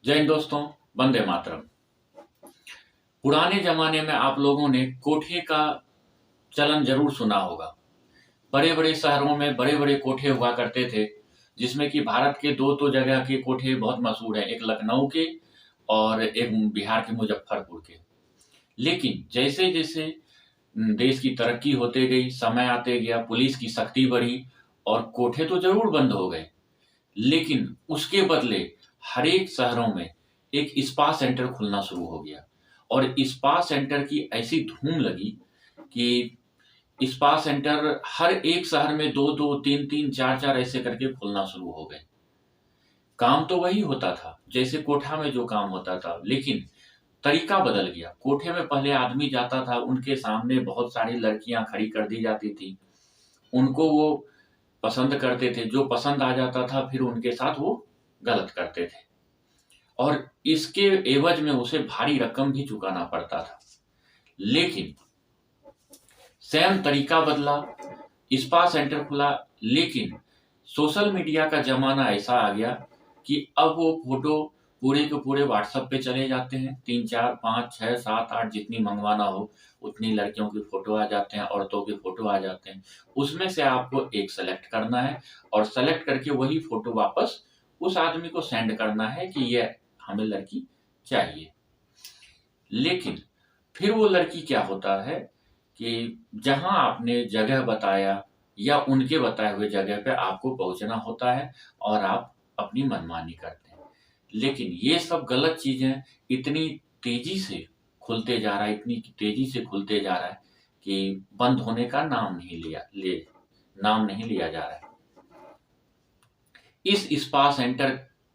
जय हिंद दोस्तों, वंदे मातरम। पुराने जमाने में आप लोगों ने कोठे का चलन जरूर सुना होगा। बड़े बड़े शहरों में बड़े बड़े कोठे हुआ करते थे, जिसमें कि भारत के दो तो जगह के कोठे बहुत मशहूर हैं, एक लखनऊ के और एक बिहार के मुजफ्फरपुर के। लेकिन जैसे जैसे देश की तरक्की होते गई, समय आते गया, पुलिस की सख्ती बढ़ी और कोठे तो जरूर बंद हो गए, लेकिन उसके बदले हर एक शहरों में एक स्पा सेंटर खुलना शुरू हो गया। और स्पा सेंटर की ऐसी धूम लगी कि स्पा सेंटर हर एक शहर में दो दो तीन तीन चार चार ऐसे करके खुलना शुरू हो गए। काम तो वही होता था जैसे कोठा में जो काम होता था, लेकिन तरीका बदल गया। कोठे में पहले आदमी जाता था, उनके सामने बहुत सारी लड़कियां खड़ी कर दी जाती थी, उनको वो पसंद करते थे, जो पसंद आ जाता था फिर उनके साथ वो गलत करते थे और इसके एवज में उसे भारी रकम भी चुकाना पड़ता था। लेकिन सेम तरीका बदला, स्पा सेंटर खुला, लेकिन सोशल मीडिया का जमाना ऐसा आ गया कि अब वो फोटो पूरे के पूरे व्हाट्सएप पे चले जाते हैं। 3 4 5 6 7 8 जितनी मंगवाना हो उतनी लड़कियों की फोटो आ जाते हैं, औरतों की फोटो आ जाते हैं। उसमें से आपको एक सेलेक्ट करना है और सेलेक्ट करके वही फोटो वापस उस आदमी को सेंड करना है कि ये हमें लड़की चाहिए। लेकिन फिर वो लड़की क्या होता है कि जहां आपने जगह बताया या उनके बताए हुए जगह पे आपको पहुंचना होता है और आप अपनी मनमानी करते हैं। लेकिन ये सब गलत चीजें इतनी तेजी से खुलते जा रहा है, इतनी तेजी से खुलते जा रहा है कि बंद होने का नाम नहीं लिया जा रहा है। इस स्पा सेंटर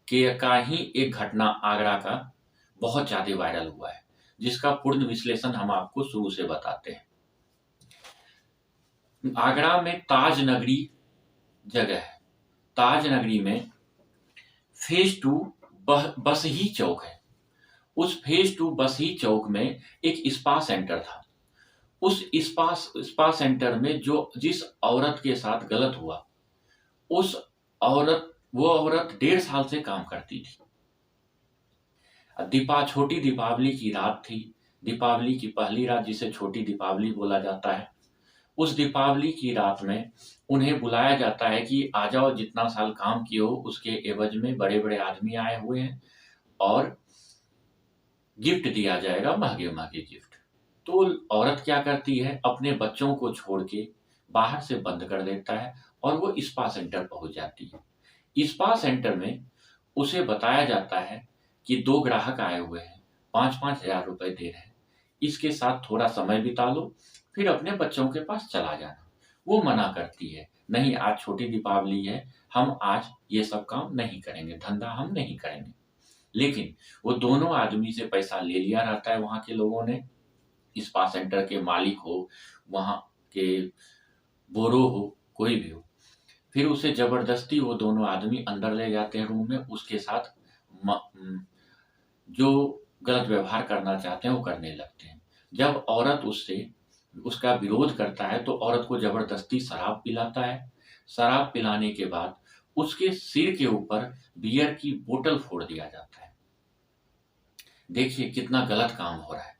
के का ही एक घटना आगरा का बहुत ज्यादा वायरल हुआ है, जिसका पूर्ण विश्लेषण हम आपको शुरू से बताते हैं। आगरा में ताज नगरी जगह है। ताज नगरी में फेज 2 बसही चौक है। उस फेज 2 बसही चौक में एक स्पा सेंटर था। उस स्पा सेंटर में जिस औरत के साथ गलत हुआ, उस वो औरत 1.5 साल से काम करती थी। छोटी दीपावली की रात थी। दीपावली की पहली रात, जिसे छोटी दीपावली बोला जाता है। उस दीपावली की रात में उन्हें बुलाया जाता है कि आ जाओ, जितना साल काम किए हो उसके एवज में बड़े बड़े आदमी आए हुए हैं और गिफ्ट दिया जाएगा, महंगे महंगे गिफ्ट। तो औरत क्या करती है, अपने बच्चों को छोड़ के बाहर से बंद कर देता है और वो स्पा सेंटर पहुंच जाती है। स्पा सेंटर में उसे बताया जाता है कि 2 ग्राहक आए हुए हैं, 5-5 हजार रुपए दे रहे हैं, इसके साथ थोड़ा समय बिता लो, फिर अपने बच्चों के पास चला जाना। वो मना करती है, नहीं, आज छोटी दीपावली है, हम आज ये सब काम नहीं करेंगे, धंधा हम नहीं करेंगे। लेकिन वो दोनों आदमी से पैसा ले लिया रहता है वहां के लोगों ने। स्पा सेंटर के मालिक हो, वहां के बोरो हो, कोई भी हो, फिर उसे जबरदस्ती वो दोनों आदमी अंदर ले जाते हैं रूम में। उसके साथ जो गलत व्यवहार करना चाहते हैं वो करने लगते हैं। जब औरत उसका विरोध करता है तो औरत को जबरदस्ती शराब पिलाता है। शराब पिलाने के बाद उसके सिर के ऊपर बियर की बोतल फोड़ दिया जाता है। देखिए कितना गलत काम हो रहा है।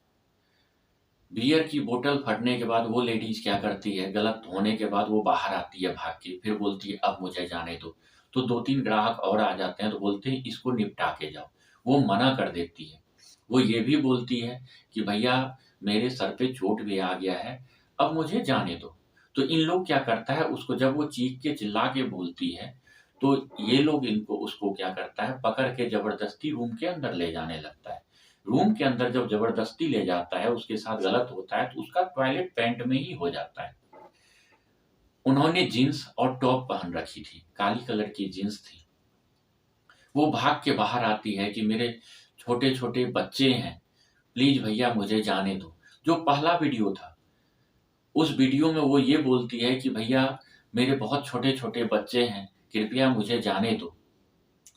बियर की बोतल फटने के बाद वो लेडीज क्या करती है, गलत होने के बाद वो बाहर आती है भाग के, फिर बोलती है अब मुझे जाने दो। तो 2-3 ग्राहक और आ जाते हैं तो बोलते हैं इसको निपटा के जाओ। वो मना कर देती है। वो ये भी बोलती है कि भैया मेरे सर पे चोट भी आ गया है, अब मुझे जाने दो। तो इन लोग क्या करता है, उसको जब वो चीख के चिल्ला के बोलती है तो ये लोग उसको क्या करता है, पकड़ के जबरदस्ती रूम के अंदर ले जाने लगता है। रूम के अंदर जब जबरदस्ती ले जाता है, उसके साथ गलत होता है तो उसका टॉयलेट पैंट में ही हो जाता है। उन्होंने जीन्स और टॉप पहन रखी थी, काली कलर की जीन्स थी। वो भाग के बाहर आती है कि मेरे छोटे छोटे बच्चे हैं, प्लीज भैया मुझे जाने दो। जो पहला वीडियो था, उस वीडियो में वो ये बोलती है कि भैया मेरे बहुत छोटे छोटे बच्चे हैं, कृपया मुझे जाने दो,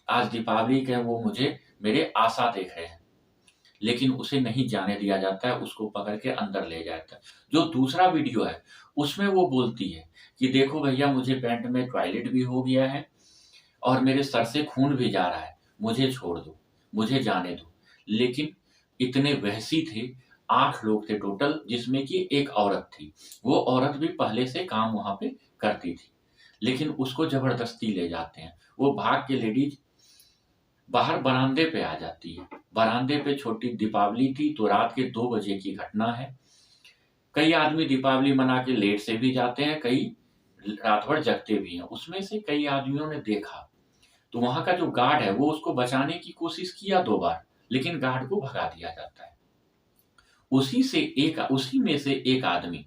आज दीपावली के वो मुझे मेरे आशा देख रहे हैं। लेकिन उसे नहीं जाने दिया जाता है, उसको पकड़ के अंदर ले जाता है। जो दूसरा वीडियो है उसमें वो बोलती है कि देखो भैया मुझे पैंट में टॉयलेट भी हो गया है और मेरे सर से खून भी जा रहा है, मुझे छोड़ दो। मुझे जाने दो। लेकिन इतने वहशी थे, 8 लोग थे टोटल, जिसमें कि एक औरत थी। वो औरत भी पहले से काम वहाँ पे करती थी, लेकिन उसको ज़बरदस्ती ले जाते हैं। वो भाग के लेडीज़ बाहर बरामदे पे आ जाती है। बरामदे पे छोटी दीपावली थी, तो रात के 2 बजे की घटना है। कई आदमी दीपावली मना के लेट से भी जाते हैं, कई रात भर जगते भी हैं। उसमें से कई आदमियों ने देखा, तो वहाँ का जो गार्ड है वो उसको बचाने की कोशिश किया 2 बार, लेकिन गार्ड को भगा दिया जाता है। उसी में से एक आदमी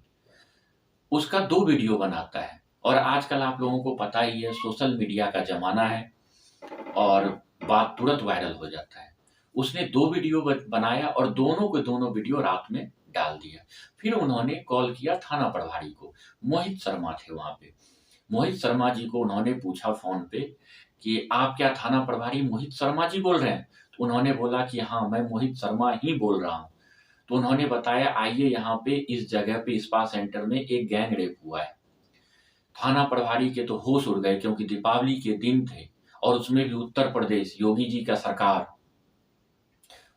उसका 2 वीडियो बनाता है। और आजकल आप लोगों को पता ही है, सोशल मीडिया का ज़माना है और बात तुरंत वायरल हो जाता है। उसने 2 वीडियो बनाया और दोनों के दोनों वीडियो रात में डाल दिया। फिर उन्होंने कॉल किया थाना प्रभारी को। मोहित शर्मा थे वहाँ पे। मोहित शर्मा जी को उन्होंने पूछा फ़ोन पे कि आप क्या थाना प्रभारी मोहित शर्मा जी बोल रहे हैं? तो उन्होंने बोला कि हाँ, मैं मोहित शर्मा ही बोल रहा हूँ। तो उन्होंने बताया, आइए यहाँ पे इस जगह पे स्पा सेंटर में एक गैंग रेप हुआ है। थाना प्रभारी के तो होश उड़ गए, क्योंकि दीपावली के दिन थे और उसमें भी उत्तर प्रदेश, योगी जी का सरकार।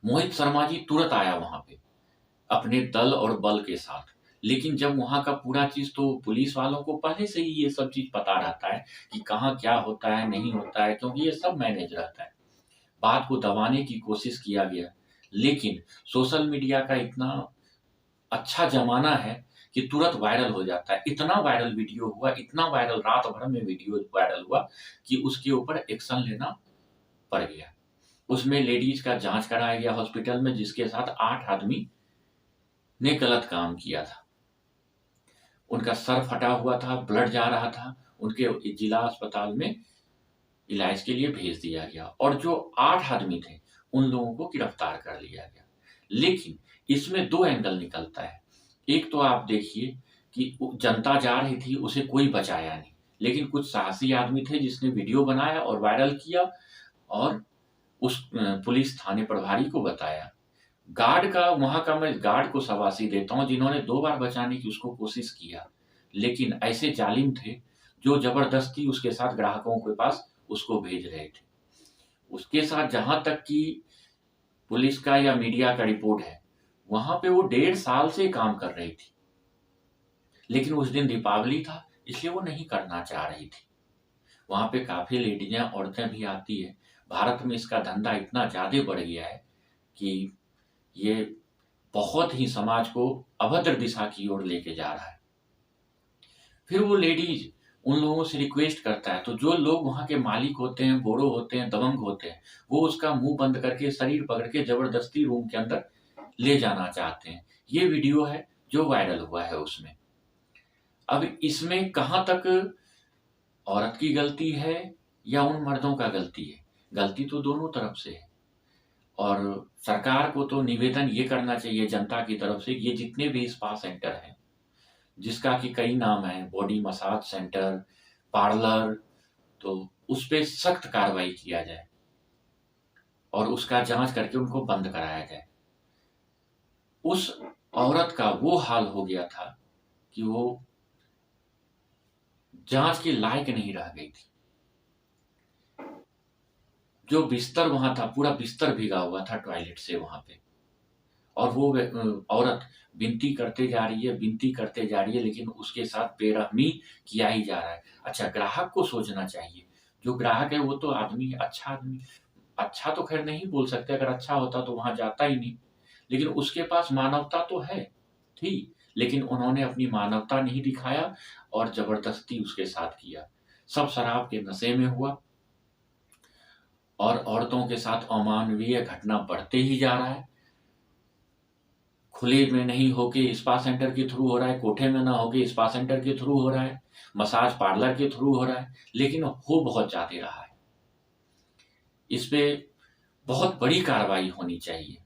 मोहित शर्मा जी तुरंत आया वहां पे अपने दल और बल के साथ। लेकिन जब वहां का पूरा चीज, तो पुलिस वालों को पहले से ही ये सब चीज पता रहता है कि कहाँ क्या होता है, नहीं होता है, क्योंकि ये सब मैनेज रहता है। बात को दबाने की कोशिश किया गया, लेकिन सोशल मीडिया का इतना अच्छा जमाना है कि तुरंत वायरल हो जाता है। इतना वायरल वीडियो हुआ, इतना वायरल, रात भर में वीडियो वायरल हुआ कि उसके ऊपर एक्शन लेना पड़ गया। उसमें लेडीज का जांच कराया गया हॉस्पिटल में, जिसके साथ 8 आदमी ने गलत काम किया था। उनका सर फटा हुआ था, ब्लड जा रहा था, उनके जिला अस्पताल में इलाज के लिए भेज दिया गया और जो 8 आदमी थे उन लोगों को गिरफ्तार कर लिया गया। लेकिन इसमें 2 एंगल निकलता है। एक तो आप देखिए कि जनता जा रही थी, उसे कोई बचाया नहीं, लेकिन कुछ साहसी आदमी थे जिसने वीडियो बनाया और वायरल किया और उस पुलिस थाने प्रभारी को बताया। वहाँ का मैं गार्ड को शाबाशी देता हूँ, जिन्होंने 2 बार बचाने की उसको कोशिश किया, लेकिन ऐसे जालिम थे जो ज़बरदस्ती उसके साथ ग्राहकों के पास उसको भेज रहे थे। उसके साथ जहाँ तक कि पुलिस का या मीडिया का रिपोर्ट है, वहाँ पे वो 1.5 साल से काम कर रही थी, लेकिन उस दिन दीपावली था, इसलिए वो नहीं करना चाह रही थी। वहाँ पे काफ़ी लेडीज़ें, औरतें भी आती हैं। भारत में इसका धंधा इतना ज़्यादा बढ़ गया है कि ये बहुत ही समाज को अभद्र दिशा की ओर लेके जा रहा है। फिर वो लेडीज उन लोगों से रिक्वेस्ट करता है, तो जो लोग वहाँ के मालिक होते हैं, बोरो होते हैं, दबंग होते हैं, वो उसका मुंह बंद करके, शरीर पकड़ के जबरदस्ती रूम के अंदर ले जाना चाहते हैं। ये वीडियो है जो वायरल हुआ है उसमें। अब इसमें कहाँ तक औरत की गलती है या उन मर्दों का गलती है? गलती तो दोनों तरफ से है। और सरकार को तो निवेदन ये करना चाहिए जनता की तरफ से, ये जितने भी स्पा सेंटर हैं, जिसका कि कई नाम है, बॉडी मसाज सेंटर, पार्लर, तो उस पे सख्त कार्रवाई किया जाए और उसका जांच करके उनको बंद कराया जाए। उस औरत का वो हाल हो गया था कि वो जांच के लायक नहीं रह गई थी। जो बिस्तर वहां था, पूरा बिस्तर भीगा हुआ था टॉयलेट से वहां पे, और वो औरत विनती करते जा रही है, विनती करते जा रही है, लेकिन उसके साथ बेरहमी किया ही जा रहा है। अच्छा, ग्राहक को सोचना चाहिए। जो ग्राहक है वो तो आदमी, अच्छा आदमी, अच्छा तो खैर नहीं बोल सकते, अगर अच्छा होता तो वहां जाता ही नहीं, लेकिन उसके पास मानवता तो है, ठीक, लेकिन उन्होंने अपनी मानवता नहीं दिखाया और जबरदस्ती उसके साथ किया। सब शराब के नशे में हुआ और औरतों के साथ अमानवीय घटना बढ़ते ही जा रहा है। खुले में नहीं होके स्पा सेंटर के थ्रू हो रहा है, कोठे में ना होके स्पा सेंटर के थ्रू हो रहा है, मसाज पार्लर के थ्रू हो रहा है, लेकिन हो बहुत ज्यादा रहा है। इस पे बहुत बड़ी कार्रवाई होनी चाहिए।